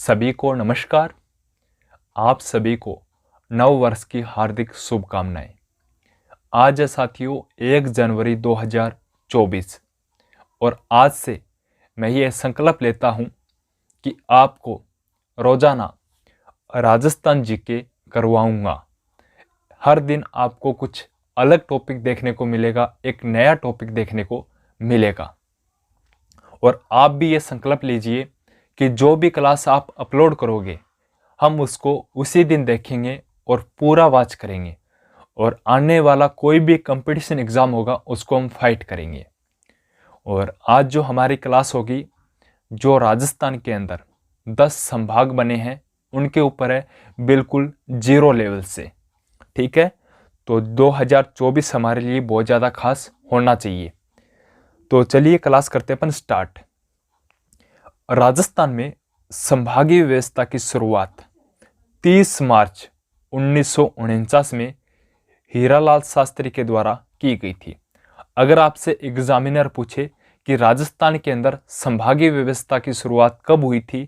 सभी को नमस्कार। आप सभी को नव वर्ष की हार्दिक शुभकामनाएं। आज है साथियों 1 जनवरी 2024 और आज से मैं ये संकल्प लेता हूं कि आपको रोजाना राजस्थान जीके करवाऊंगा। हर दिन आपको कुछ अलग टॉपिक देखने को मिलेगा, एक नया टॉपिक देखने को मिलेगा। और आप भी ये संकल्प लीजिए कि जो भी क्लास आप अपलोड करोगे हम उसको उसी दिन देखेंगे और पूरा वॉच करेंगे, और आने वाला कोई भी कंपटीशन एग्ज़ाम होगा उसको हम फाइट करेंगे। और आज जो हमारी क्लास होगी, जो राजस्थान के अंदर 10 संभाग बने हैं उनके ऊपर है, बिल्कुल जीरो लेवल से। ठीक है, तो 2024 हमारे लिए बहुत ज़्यादा खास होना चाहिए। तो चलिए क्लास करते हैं अपन स्टार्ट। राजस्थान में संभागीय व्यवस्था की शुरुआत 30 मार्च 1949 में हीरालाल शास्त्री के द्वारा की गई थी। अगर आपसे एग्जामिनर पूछे कि राजस्थान के अंदर संभागीय व्यवस्था की शुरुआत कब हुई थी,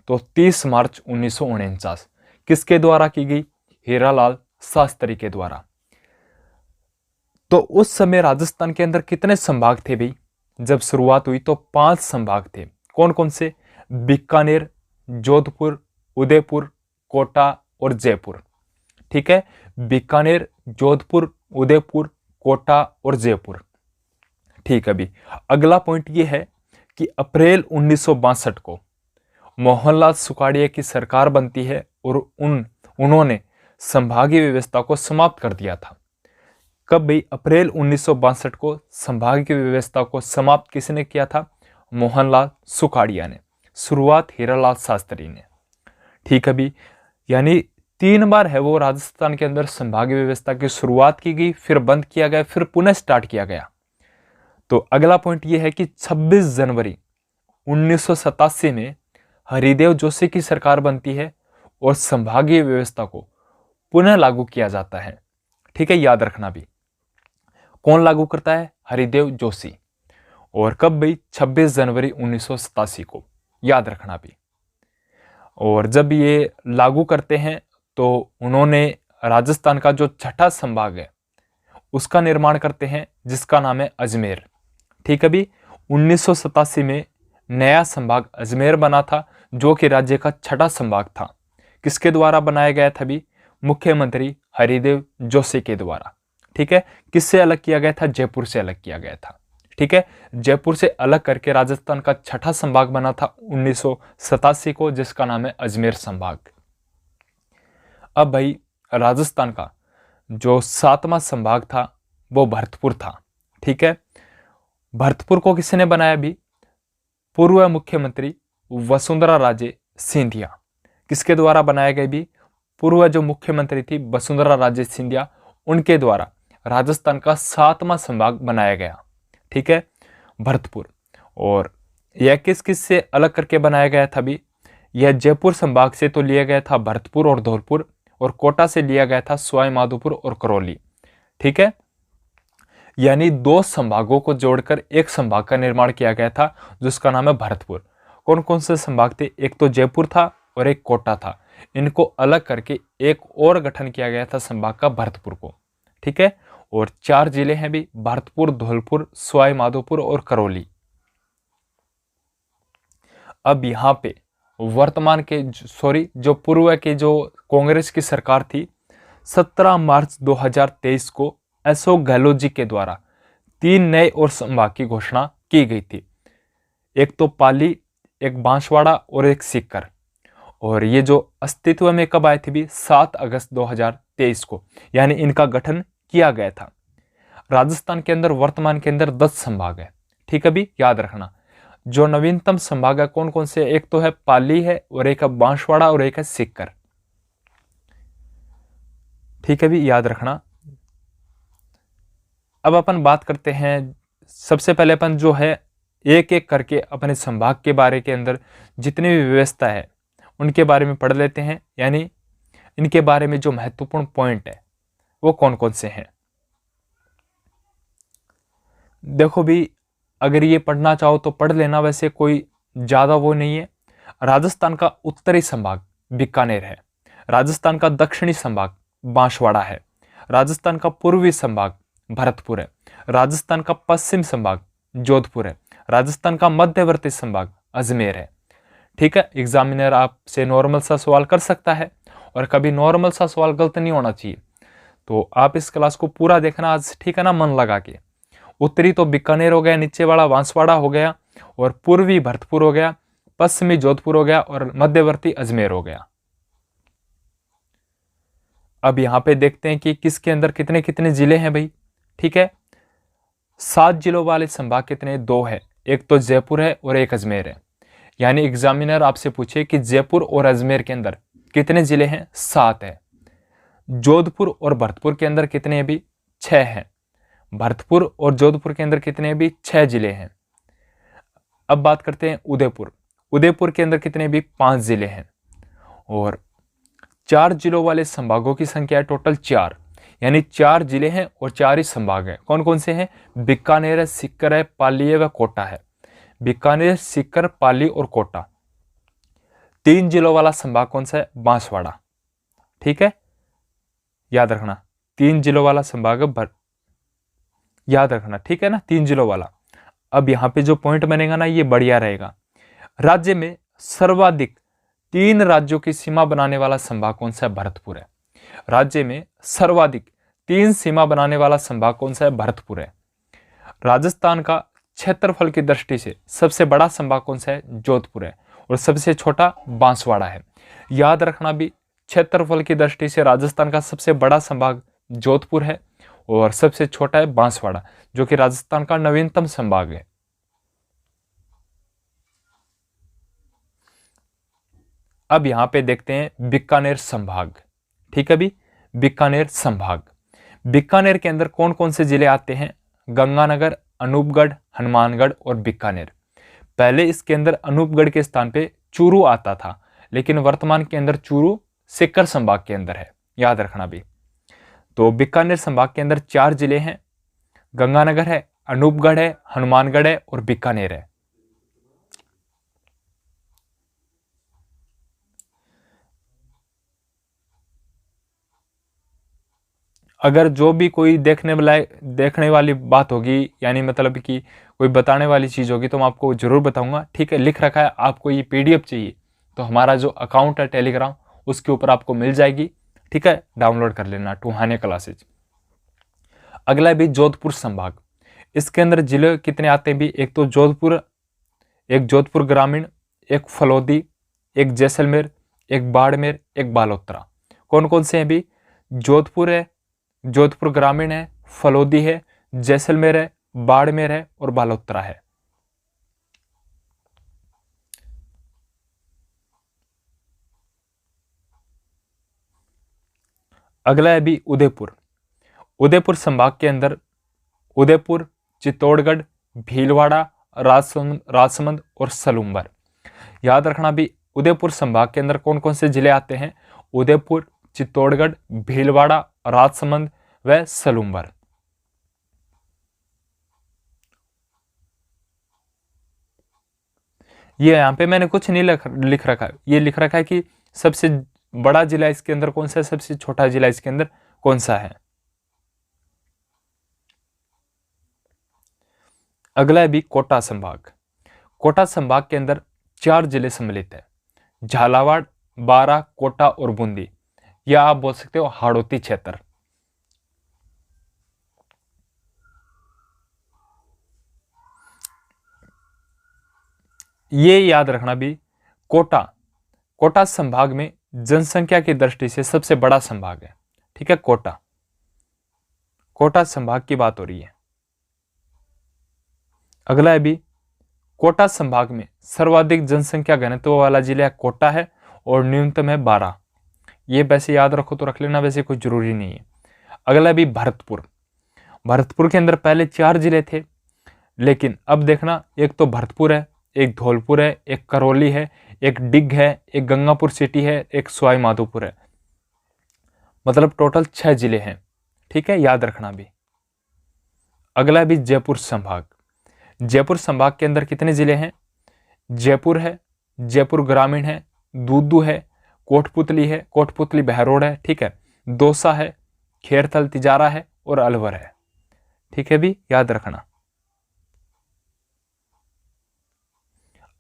तो 30 मार्च 1949 किसके द्वारा की गई? हीरालाल शास्त्री के द्वारा। तो उस समय राजस्थान के अंदर कितने संभाग थे भाई? जब शुरुआत हुई तो 5 संभाग थे। कौन कौन से? बीकानेर, जोधपुर, उदयपुर, कोटा और जयपुर। ठीक है, बीकानेर, जोधपुर, उदयपुर, कोटा और जयपुर। ठीक है, अभी अगला पॉइंट ये है कि अप्रैल 1962 को मोहनलाल सुखाड़िया की सरकार बनती है और उन्होंने संभागीय व्यवस्था को समाप्त कर दिया था। कब भाई? अप्रैल 1962 को संभागीय व्यवस्था को समाप्त किसने किया था? मोहनलाल सुखाड़िया ने। शुरुआत हीरालाल शास्त्री ने। ठीक है भी, यानी 3 बार है वो राजस्थान के अंदर संभागीय व्यवस्था की शुरुआत की गई, फिर बंद किया गया, फिर पुनः स्टार्ट किया गया। तो अगला पॉइंट ये है कि 26 जनवरी 1987 में हरिदेव जोशी की सरकार बनती है और संभागीय व्यवस्था को पुनः लागू किया जाता है। ठीक है, याद रखना भी। कौन लागू करता है? हरिदेव जोशी। और कब भाई? 26 जनवरी 1987 को, याद रखना भी। और जब ये लागू करते हैं तो उन्होंने राजस्थान का जो छठा संभाग है उसका निर्माण करते हैं, जिसका नाम है अजमेर। ठीक है भी, 1987 में नया संभाग अजमेर बना था, जो कि राज्य का छठा संभाग था। किसके द्वारा बनाया गया था भी? मुख्यमंत्री हरिदेव जोशी के द्वारा। ठीक है, किससे अलग किया गया था? जयपुर से अलग किया गया था। ठीक है, जयपुर से अलग करके राजस्थान का छठा संभाग बना था 1987 को, जिसका नाम है अजमेर संभाग। अब भाई राजस्थान का जो 7वां संभाग था वो भरतपुर था। ठीक है, भरतपुर को किसने बनाया भी? पूर्व मुख्यमंत्री वसुंधरा राजे सिंधिया। किसके द्वारा बनाया गया भी? पूर्व जो मुख्यमंत्री थी वसुंधरा राजे सिंधिया, उनके द्वारा राजस्थान का 7वां संभाग बनाया गया। ठीक है, भरतपुर। और यह किस किस से अलग करके बनाया गया था भी? यह जयपुर संभाग से तो लिया गया था भरतपुर और धौलपुर, और कोटा से लिया गया था सवाई माधोपुर और करौली। ठीक है, यानी 2 संभागों को जोड़कर एक संभाग का निर्माण किया गया था, जिसका नाम है भरतपुर। कौन कौन से संभाग थे? एक तो जयपुर था और एक कोटा था। इनको अलग करके एक और गठन किया गया था संभाग का, भरतपुर को। ठीक है, और 4 जिले हैं भी, भरतपुर, धौलपुर, सवाई माधोपुर और करौली। अब यहाँ पे वर्तमान के जो पूर्व के जो कांग्रेस की सरकार थी, 17 मार्च 2023 को अशोक गहलोत जी के द्वारा 3 नए और संभाग की घोषणा की गई थी। एक तो पाली, एक बांसवाड़ा और एक सीकर। और ये जो अस्तित्व में कब आए थे भी? 7 अगस्त 2023 को, यानी इनका गठन किया गया था। राजस्थान के अंदर वर्तमान के अंदर 10 संभाग है। ठीक है भी, याद रखना। जो नवीनतम संभाग है कौन कौन से? एक तो है पाली है, और एक है बांसवाड़ा और एक है सीकर। ठीक है भी, याद रखना। अब अपन बात करते हैं, सबसे पहले अपन जो है एक एक करके अपने संभाग के बारे के अंदर जितनी भी व्यवस्था है उनके बारे में पढ़ लेते हैं, यानी इनके बारे में जो महत्वपूर्ण पॉइंट है वो कौन कौन से हैं। देखो भी, अगर ये पढ़ना चाहो तो पढ़ लेना, वैसे कोई ज़्यादा वो नहीं है। राजस्थान का उत्तरी संभाग बीकानेर है। राजस्थान का दक्षिणी संभाग बांसवाड़ा है। राजस्थान का पूर्वी संभाग भरतपुर है। राजस्थान का पश्चिम संभाग जोधपुर है। राजस्थान का मध्यवर्ती संभाग अजमेर है। ठीक है, एग्जामिनर आपसे नॉर्मल सा सवाल कर सकता है और कभी नॉर्मल सा सवाल गलत नहीं होना चाहिए। तो आप इस क्लास को पूरा देखना आज, ठीक है ना, मन लगा के। उत्तरी तो बीकानेर हो गया, नीचे वाला बांसवाड़ा हो गया, और पूर्वी भरतपुर हो गया, पश्चिमी जोधपुर हो गया, और मध्यवर्ती अजमेर हो गया। अब यहां पे देखते हैं कि किसके अंदर कितने कितने जिले हैं भाई। ठीक है, 7 जिलों वाले संभाग कितने? 2 है। एक तो जयपुर है और एक अजमेर है। यानी एग्जामिनर आपसे पूछे कि जयपुर और अजमेर के अंदर कितने जिले हैं? 7 है। जोधपुर और भरतपुर के अंदर कितने हैं भी? 6 हैं। भरतपुर और जोधपुर के अंदर कितने भी? 6 जिले हैं। अब बात करते हैं उदयपुर। उदयपुर के अंदर कितने भी? 5 जिले हैं। और 4 जिलों वाले संभागों की संख्या है टोटल 4, यानी 4 जिले हैं और 4 ही संभाग हैं। कौन कौन से हैं? बीकानेर है, सीकर है, पाली है व कोटा है। बीकानेर, सीकर, पाली और कोटा। 3 जिलों वाला संभाग कौन सा है? बांसवाड़ा। ठीक है, याद रखना 3 जिलों वाला संभाग याद रखना, ठीक है ना, 3 जिलों वाला। अब यहां पे जो पॉइंट बनेगा ना, ये बढ़िया रहेगा। राज्य में सर्वाधिक 3 राज्यों की सीमा बनाने वाला संभाग कौन सा है? भरतपुर है। राज्य में सर्वाधिक 3 सीमा बनाने वाला संभाग कौन सा है? भरतपुर है। राजस्थान का क्षेत्रफल की दृष्टि से सबसे बड़ा संभाग कौन सा है? जोधपुर है। और सबसे छोटा बांसवाड़ा है। याद रखना भी, क्षेत्रफल की दृष्टि से राजस्थान का सबसे बड़ा संभाग जोधपुर है और सबसे छोटा है बांसवाड़ा, जो कि राजस्थान का नवीनतम संभाग है। अब यहां पे देखते हैं बीकानेर संभाग। ठीक है भी, बीकानेर संभाग। बीकानेर के अंदर कौन कौन से जिले आते हैं? गंगानगर, अनूपगढ़, हनुमानगढ़ और बीकानेर। पहले इसके अंदर अनूपगढ़ के स्थान पे चूरू आता था, लेकिन वर्तमान के अंदर चूरू सीकर संभाग के अंदर है। याद रखना भी। तो बीकानेर संभाग के अंदर 4 जिले हैं। गंगानगर है, अनूपगढ़ है, हनुमानगढ़ है और बीकानेर है। अगर जो भी कोई देखने वाली बात होगी, यानी मतलब कि कोई बताने वाली चीज होगी, तो मैं आपको जरूर बताऊंगा। ठीक है, लिख रखा है, आपको ये पीडीएफ चाहिए तो हमारा जो अकाउंट है टेलीग्राम, उसके ऊपर आपको मिल जाएगी। ठीक है, डाउनलोड कर लेना, टूहाने क्लासेज। अगला भी जोधपुर संभाग। इसके अंदर जिले कितने आते हैं भी? एक तो जोधपुर, एक जोधपुर ग्रामीण, एक फलोदी, एक जैसलमेर, एक बाड़मेर, एक बालोतरा। कौन कौन से हैं भी? जोधपुर है, जोधपुर ग्रामीण है, फलोदी है, जैसलमेर है, बाड़मेर है और बालोतरा है। अगला है भी उदयपुर। उदयपुर संभाग के अंदर उदयपुर, चित्तौड़गढ़, भीलवाड़ा, राजसमंद और सलूम्बर। याद रखना भी, उदयपुर संभाग के अंदर कौन कौन से जिले आते हैं? उदयपुर, चित्तौड़गढ़, भीलवाड़ा, राजसमंद व सलूम्बर। ये यहां पे मैंने कुछ नहीं लिख रखा है, ये लिख रखा है कि सबसे बड़ा जिला इसके अंदर कौन सा है, सबसे छोटा जिला इसके अंदर कौन सा है। अगला है भी कोटा संभाग। कोटा संभाग के अंदर 4 जिले सम्मिलित है। झालावाड़, बारां, कोटा और बूंदी, या आप बोल सकते हो हाड़ौती क्षेत्र। ये याद रखना भी, कोटा संभाग में जनसंख्या की दृष्टि से सबसे बड़ा संभाग है। ठीक है, कोटा संभाग की बात हो रही है। अगला है भी, कोटा संभाग में सर्वाधिक जनसंख्या घनत्व वाला जिला कोटा है और न्यूनतम है 12। ये वैसे याद रखो तो रख लेना, वैसे कोई जरूरी नहीं है। अगला भी भरतपुर। भरतपुर के अंदर पहले 4 जिले थे, लेकिन अब देखना, एक तो भरतपुर है, एक धौलपुर है, एक करौली है, एक डिग है, एक गंगापुर सिटी है, एक सवाई माधोपुर है। मतलब टोटल 6 जिले हैं। ठीक है, याद रखना भी। अगला भी जयपुर संभाग। जयपुर संभाग के अंदर कितने जिले हैं? जयपुर है, जयपुर ग्रामीण है, दूदू है, कोटपुतली बहरोड है, ठीक है, दौसा है, खेरथल तिजारा है और अलवर है। ठीक है भी, याद रखना।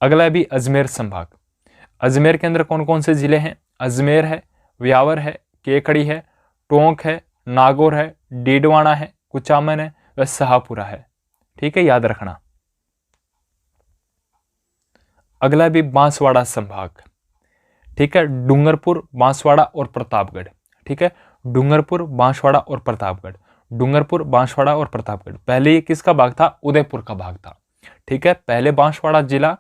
अगला है भी अजमेर संभाग। अजमेर के अंदर कौन कौन से जिले हैं? अजमेर है, व्यावर है, केकड़ी है, टोंक है, नागौर है, डीडवाना है, कुचामन है व शाहपुरा है। ठीक है, याद रखना। अगला भी बांसवाड़ा संभाग। ठीक है, डूंगरपुर, बांसवाड़ा और प्रतापगढ़। ठीक है, डूंगरपुर, बांसवाड़ा और प्रतापगढ़। डूंगरपुर, बांसवाड़ा और प्रतापगढ़। पहले ये किसका भाग था? उदयपुर का भाग था। ठीक है, पहले बांसवाड़ा जिला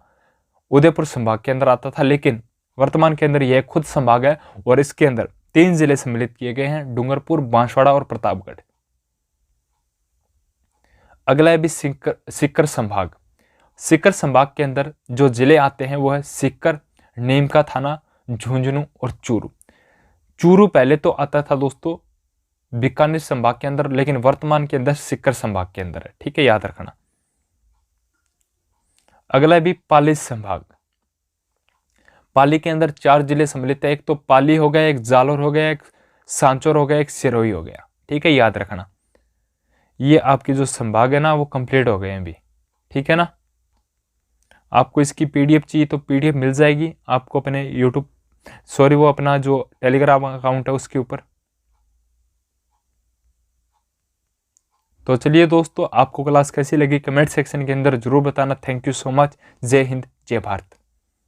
उदयपुर संभाग के अंदर आता था, लेकिन वर्तमान के अंदर यह खुद संभाग है और इसके अंदर 3 जिले सम्मिलित किए गए हैं, डूंगरपुर, बांसवाड़ा और प्रतापगढ़। अगला है भी सीकर संभाग। सीकर संभाग के अंदर जो जिले आते हैं वो है सीकर, नीमका थाना, झुंझुनू और चूरू। चूरू पहले तो आता था दोस्तों बीकानेर संभाग के अंदर, लेकिन वर्तमान के अंदर सीकर संभाग के अंदर है। ठीक है, याद रखना। अगला भी पाली संभाग। पाली के अंदर 4 जिले सम्मिलित है, एक तो पाली हो गया, एक जालोर हो गया, एक सांचौर हो गया, एक सिरोही हो गया। ठीक है, याद रखना। ये आपके जो संभाग है ना वो कंप्लीट हो गए हैं अभी। ठीक है ना, आपको इसकी पीडीएफ चाहिए तो पीडीएफ मिल जाएगी आपको अपने वो अपना जो टेलीग्राम अकाउंट है उसके ऊपर। तो चलिए दोस्तों, आपको क्लास कैसी लगी कमेंट सेक्शन के अंदर जरूर बताना। Thank you so much. जय हिंद, जय भारत।